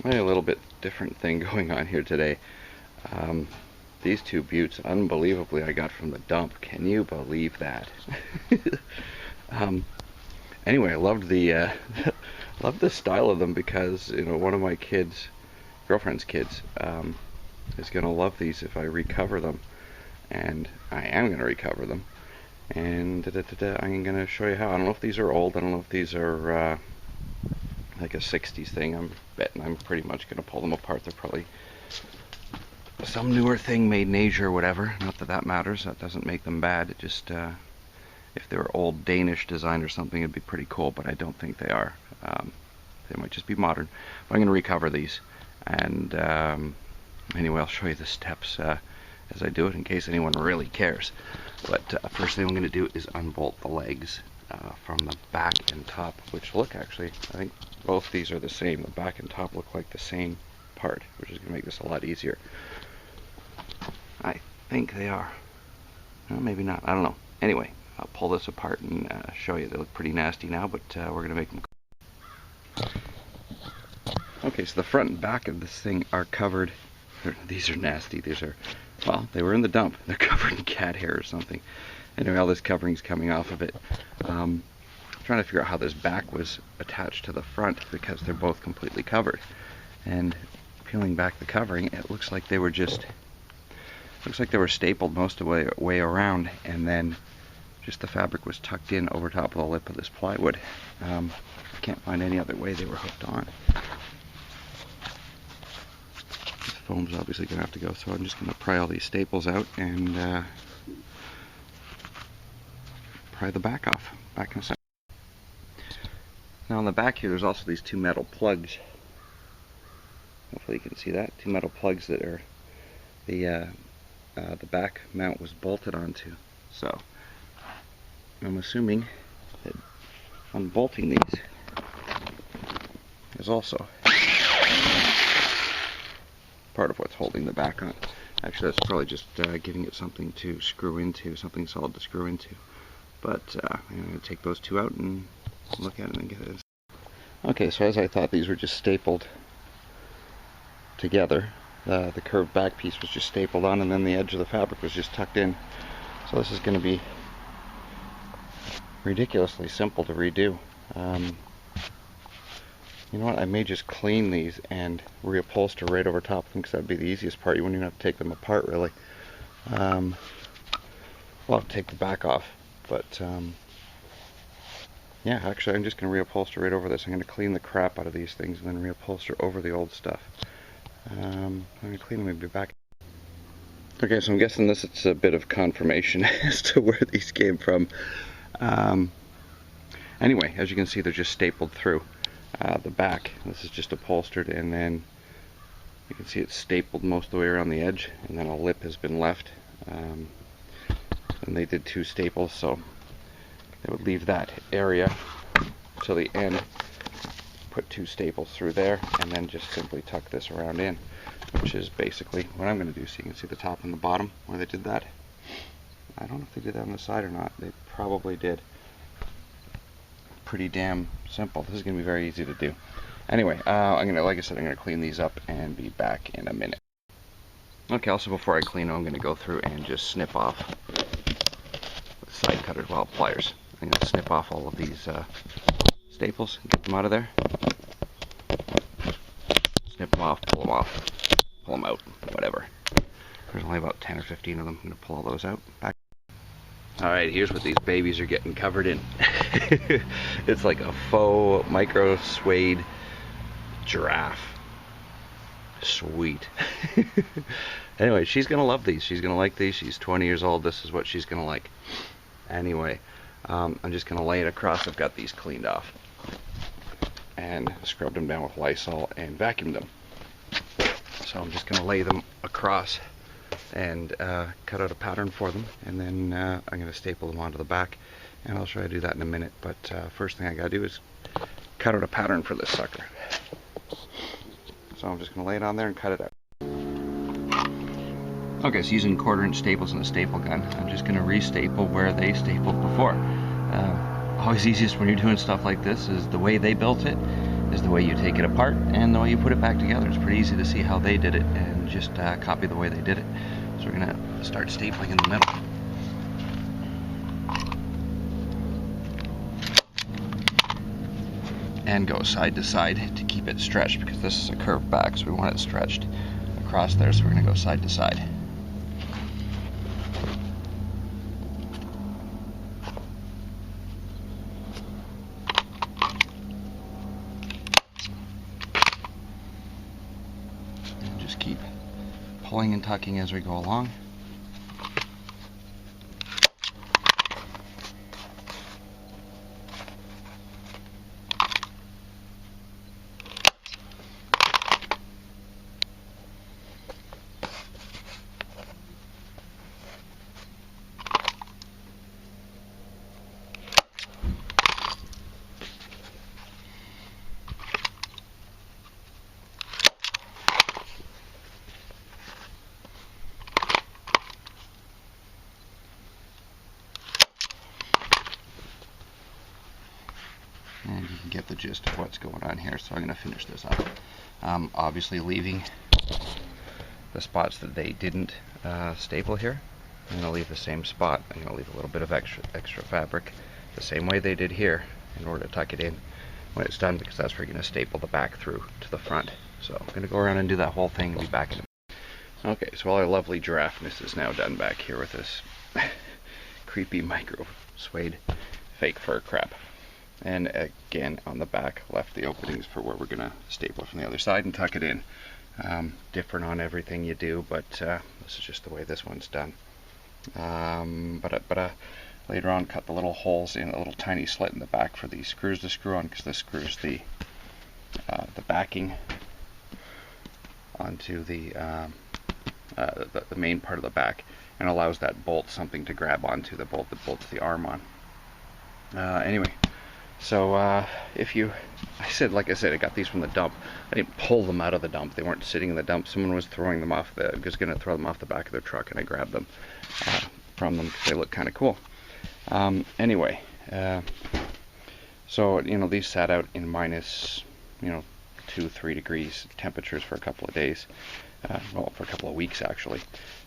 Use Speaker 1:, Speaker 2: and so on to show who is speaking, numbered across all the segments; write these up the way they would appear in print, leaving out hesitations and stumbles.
Speaker 1: A little bit different thing going on here today. These two buttes, unbelievably, I got from the dump. Can you believe that? Anyway, I loved the loved the style of them because, you know, one of my kids, girlfriend's kids, is gonna love these if I recover them, and I am gonna recover them. And I'm gonna show you how. I don't know if these are old. I don't know if these are like a 60s thing. I'm betting I'm pretty much gonna pull them apart. They're probably some newer thing made in Asia or whatever. Not that that matters. That doesn't make them bad. It just if they were old Danish design or something, it'd be pretty cool. But I don't think they are. They might just be modern. But I'm gonna recover these, and anyway, I'll show you the steps as I do it in case anyone really cares. But first thing I'm going to do is unbolt the legs from the back and top, which look, actually, I think both these are the same. The back and top look like the same part, which is going to make this a lot easier. I think they are. Well, maybe not. I don't know. Anyway, I'll pull this apart and show you. They look pretty nasty now, but we're going to make them. Okay, so the front and back of this thing are covered. These are nasty. These are, well, they were in the dump. They're covered in cat hair or something. Anyway, all this covering's coming off of it. Trying to figure out how this back was attached to the front because they're both completely covered. And peeling back the covering, it looks like they were stapled most of the way around, and then just the fabric was tucked in over top of the lip of this plywood. I can't find any other way they were hooked on. Foam's obviously going to have to go, so I'm just going to pry all these staples out and pry the back off. Back in a second. Now on the back here, there's also these two metal plugs. Hopefully you can see that. Two metal plugs that are the back mount was bolted onto. So I'm assuming that unbolting these is also part of what's holding the back on. Actually, that's probably just giving it something to screw into, something solid to screw into. But I'm going to take those two out and look at it and get it. Okay, so as I thought, these were just stapled together. The curved back piece was just stapled on, and then the edge of the fabric was just tucked in. So this is going to be ridiculously simple to redo. You know what, I may just clean these and reupholster right over top of them, because that'd be the easiest part. You wouldn't even have to take them apart, really. Well, I'll take the back off, but yeah, actually I'm just going to reupholster right over this. I'm going to clean the crap out of these things and then reupholster over the old stuff. I'm going to clean them and be back. Okay, so I'm guessing this is a bit of confirmation as to where these came from. Anyway, as you can see, they're just stapled through. The back, this is just upholstered, and then you can see it's stapled most of the way around the edge, and then a lip has been left, and they did two staples, so they would leave that area till the end, put two staples through there, and then just simply tuck this around in, which is basically what I'm going to do. So you can see the top and the bottom where they did that. I don't know if they did that on the side or not. They probably did. Pretty damn simple. This is going to be very easy to do. Anyway, like I said, I'm going to clean these up and be back in a minute. Okay, also before I clean them, I'm going to go through and just snip off with side cutters, well, pliers. I'm going to snip off all of these staples, get them out of there. Snip them off, pull them out, whatever. There's only about 10 or 15 of them. I'm going to pull all those out. Back. Alright, here's what these babies are getting covered in. It's like a faux micro suede giraffe. Sweet. Anyway, she's gonna love these. She's gonna like these. She's 20 years old. This is what she's gonna like. Anyway, I'm just gonna lay it across. I've got these cleaned off and scrubbed them down with Lysol and vacuumed them. So I'm just gonna lay them across and cut out a pattern for them, and then I'm going to staple them onto the back, and I'll try to do that in a minute. But first thing I got to do is cut out a pattern for this sucker. So I'm just going to lay it on there and cut it out. Okay, so using 1/4-inch staples and a staple gun, I'm just going to re-staple where they stapled before. Always easiest when you're doing stuff like this is the way they built it is the way you take it apart and the way you put it back together. It's pretty easy to see how they did it and just copy the way they did it. So we're going to start stapling in the middle. And go side to side to keep it stretched, because this is a curved back, so we want it stretched across there, so we're going to go side to side. And just keep pulling and tucking as we go along. And you can get the gist of what's going on here. So I'm going to finish this up. Obviously leaving the spots that they didn't staple here. I'm going to leave the same spot. I'm going to leave a little bit of extra fabric the same way they did here in order to tuck it in when it's done, because that's where you're going to staple the back through to the front. So I'm going to go around and do that whole thing and be back in a minute. Okay, so all our lovely giraffeness is now done back here with this creepy micro suede fake fur crap. And again, on the back, left the openings for where we're going to staple it from the other side and tuck it in. Different on everything you do, but this is just the way this one's done. Later on, cut the little holes in a little tiny slit in the back for these screws to screw on, because this screws the backing onto the main part of the back and allows that bolt something to grab onto, the bolt that bolts the arm on. Anyway. So like I said, I got these from the dump. I didn't pull them out of the dump. They weren't sitting in the dump. Someone was throwing them off was going to throw them off the back of their truck, and I grabbed them from them because they look kind of cool. Anyway, so these sat out in minus 2-3 degrees temperatures for a couple of days. Well, for a couple of weeks actually.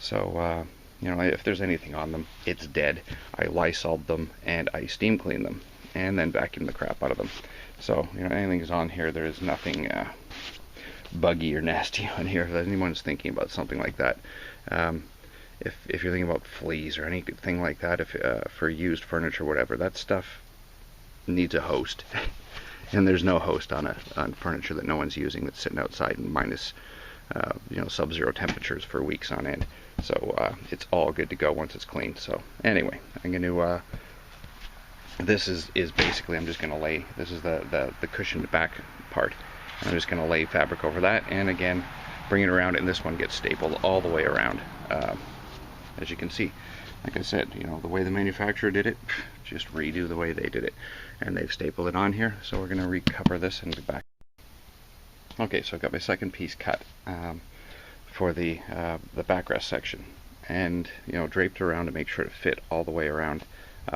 Speaker 1: So if there's anything on them, it's dead. I Lysoled them and I steam cleaned them, and then vacuum the crap out of them. So, anything's on here, there is nothing buggy or nasty on here. If anyone's thinking about something like that, if you're thinking about fleas or anything like that, if for used furniture or whatever, that stuff needs a host. And there's no host on furniture that no one's using, that's sitting outside in minus sub-zero temperatures for weeks on end. So it's all good to go once it's cleaned. So anyway, I'm going to this is basically, I'm just going to lay, this is the cushioned back part. I'm just going to lay fabric over that, and again, bring it around, and this one gets stapled all the way around. As you can see, like I said, the way the manufacturer did it, just redo the way they did it. And they've stapled it on here, so we're going to recover this and get back. Okay, so I've got my second piece cut for the backrest section, and draped around to make sure it fit all the way around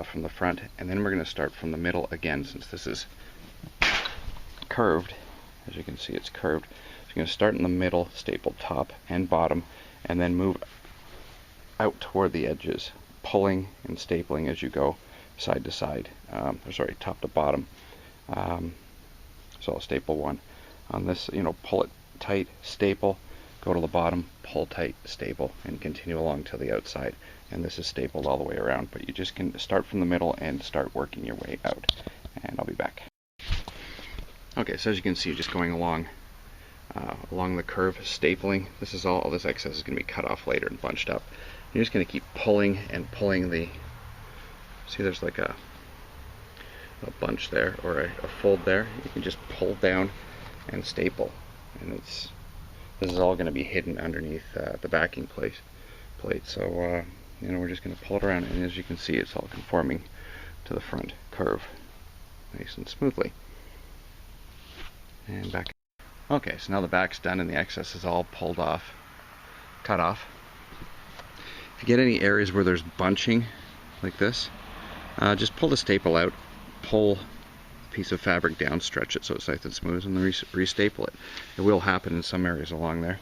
Speaker 1: from the front. And then we're going to start from the middle again, since this is curved. As you can see, it's curved. So you're going to start in the middle, staple top and bottom, and then move out toward the edges, pulling and stapling as you go side to side, top to bottom. So I'll staple one on this, pull it tight, staple, go to the bottom, pull tight, staple, and continue along to the outside. And this is stapled all the way around, but you just can start from the middle and start working your way out. And I'll be back. Okay, so as you can see, just going along the curve, stapling. This is all this excess is going to be cut off later and bunched up. You're just going to keep pulling and pulling the. See, there's like a bunch there, or a fold there. You can just pull down and staple, and this is all going to be hidden underneath the backing plate. So we're just going to pull it around, and as you can see, it's all conforming to the front curve, nice and smoothly. And back. Okay, so now the back's done, and the excess is all pulled off, cut off. If you get any areas where there's bunching like this, just pull the staple out, pull piece of fabric down, stretch it so it's nice and smooth, and then re-staple it. It will happen in some areas along there.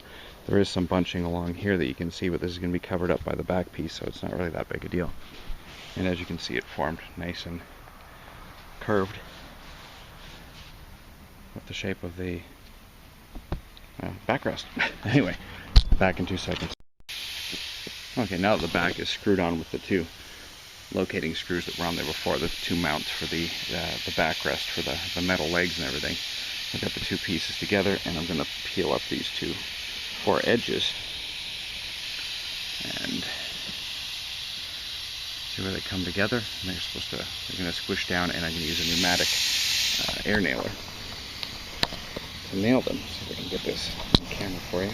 Speaker 1: There is some bunching along here that you can see, but this is going to be covered up by the back piece, so it's not really that big a deal. And as you can see, it formed nice and curved with the shape of the backrest. Anyway, back in 2 seconds. Okay, now that the back is screwed on with the 2 locating screws that were on there before, the 2 mounts for the backrest for the metal legs and everything, I've got the 2 pieces together, and I'm going to peel up these 4 edges and see where they come together. And they're going to squish down, and I'm going to use a pneumatic air nailer to nail them. See if I can get this on camera for you.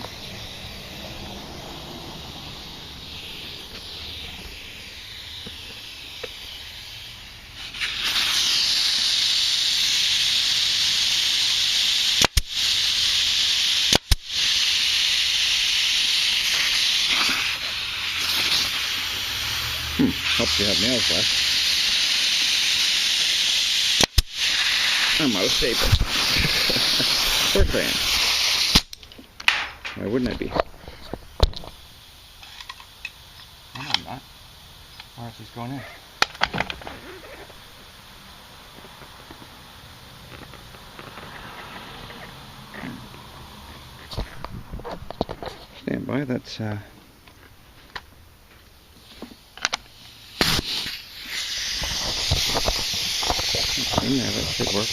Speaker 1: Helps you have nails left. I'm out of staple. Of course I am. Why wouldn't I be? No, I'm not. Why is this going in? Stand by, that's in there, that should work.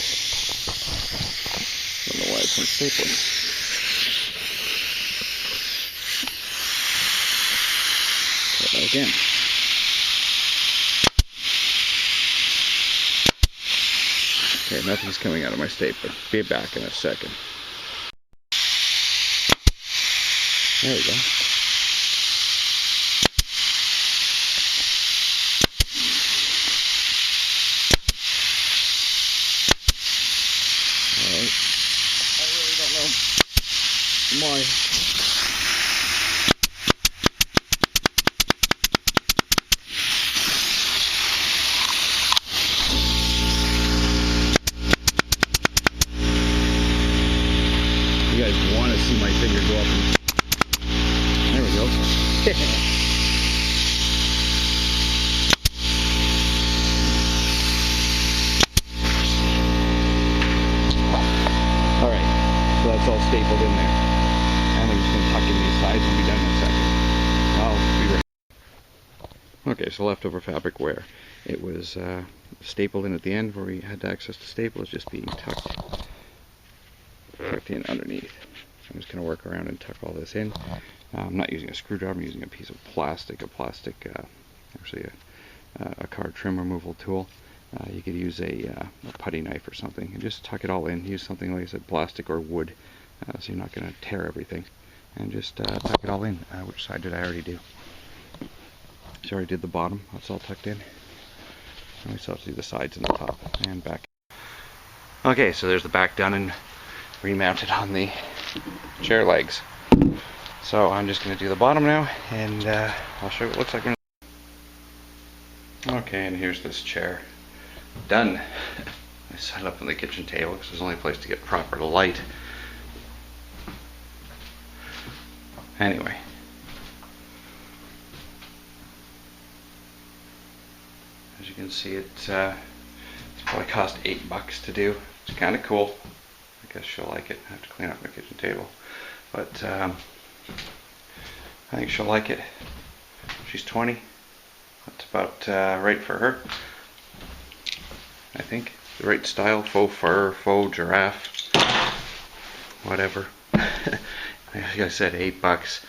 Speaker 1: Don't know why it's unstapling. Try that again. Okay, nothing's coming out of my stapler. Be back in a second. There we go. Alright. I really don't know why. You guys want to see my finger go up and... There we go. Alright, so that's all stapled in there. And I'm just going to tuck in these sides and be done in a second. I'll be ready. Okay, so leftover fabric where it was stapled in at the end where we had access to staple is just being tucked in underneath. So I'm just going to work around and tuck all this in. I'm not using a screwdriver, I'm using a piece of plastic, actually a card trim removal tool. You could use a putty knife or something and just tuck it all in. Use something like I said, plastic or wood, so you're not going to tear everything. And just tuck it all in. Which side did I already do? So I already did the bottom, that's all tucked in. And we still have to do the sides and the top and back. Okay, so there's the back done and remounted on the chair legs. So I'm just going to do the bottom now, and I'll show you what it looks like. Okay, and here's this chair done. I set it up on the kitchen table because there's only a place to get proper light. Anyway. As you can see, it's probably cost $8 to do. It's kind of cool. I guess she'll like it. I have to clean up my kitchen table. But I think she'll like it. She's 20. That's about right for her. I think. The right style. Faux fur, faux giraffe. Whatever. Like I said, $8.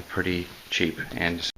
Speaker 1: Pretty cheap. And